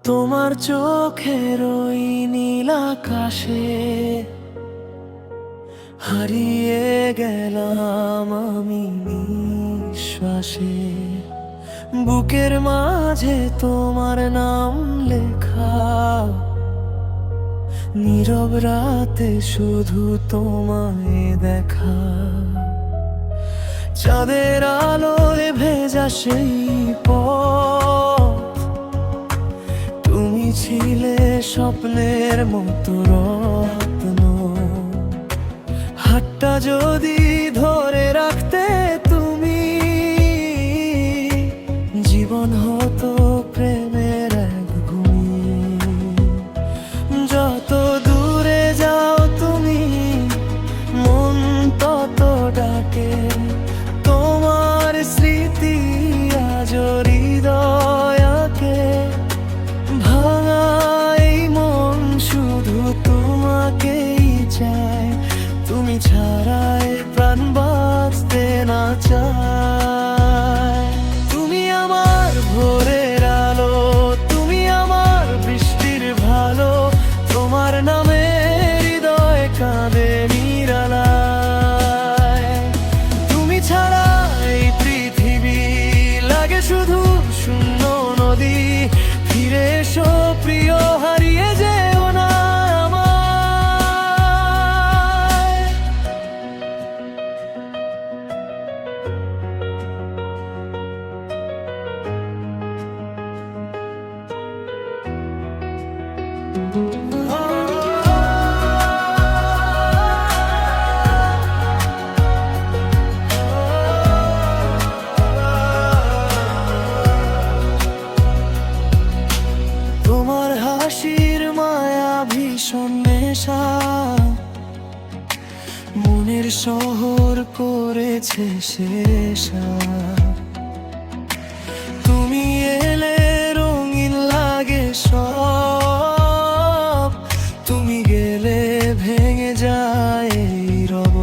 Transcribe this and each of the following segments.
তোমার চোখের ওই নীল আকাশে হারিয়ে গেলাম আমি নিঃশ্বাসে। বুকের মাঝে তোমার নাম লেখা, নীরব রাতে শুধু তোমায় দেখা। চাঁদের আলোয় ভেজা সেই পথ, তুমি ছিলে স্বপ্নের মতো রত্ন। হাতটা যদি ধরে রাখতে তুমি, জীবন হতো প্রেমের এক ভূমি। যত দূরে যাও তুমি, মন তত ডাকে। তোমার স্মৃতি আজ হৃদয়কে ভাঙা এই মন শুধু তোমাকেই চায়। তুমি ছাড়াই প্রাণ বাঁচতে না চায়। তুমি আমার ভোরের আলো, তুমি আমার বৃষ্টির ভালো। তোমার নামে হৃদয় কাঁদে নিরালায়। তুমি ছাড়া এই পৃথিবী লাগে শুধু শূন্য নদী। ফিরে এসো প্রিয়, হারিয়ে যেও না আমায়। তোমার হাসির মায়া ভীষণ নেশা, মনের শহর করেছে শেষা। তুমি এলে রঙিন লাগে সব, তুমি গেলে ভেঙে যায় এই রব।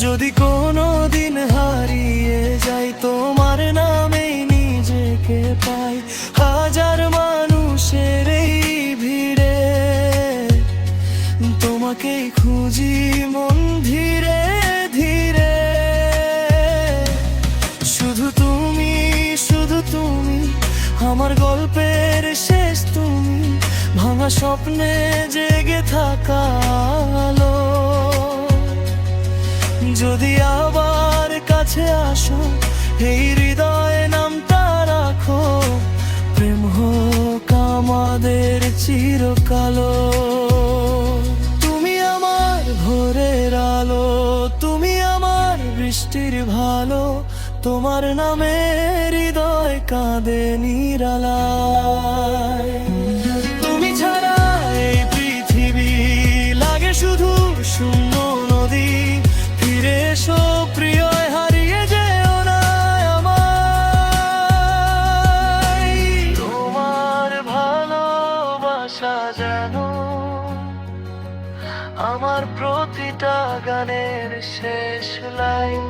যদি কোনো দিন হারিয়ে যাই, তোমার নামেই নিজেকে পাই। হাজার মানুষের এই ভিড়ে তোমাকেই খুঁজি মন ধীরে ধীরে। শুধু তুমি, শুধু তুমি আমার গল্পের শেষ। তুমি ভাঙা স্বপ্নে জেগে থাকা আলো। যদি আবার কাছে আসো, এই হৃদয়ে নামটা রাখো। প্রেম হোক আমাদের চিরকালো। তুমি আমার ভোরের আলো, তুমি আমার বৃষ্টির ভালো। তোমার নামে হৃদয় কাঁদে নিরালায়। তুমি ছাড়া এই পৃথিবী লাগে শুধু শূন্য নদী। ফিরে এসো প্রিয়, হারিয়ে যেও না আমায়। তোমার ভালোবাসা যেন আমার প্রতিটা গানের শেষ লাইন।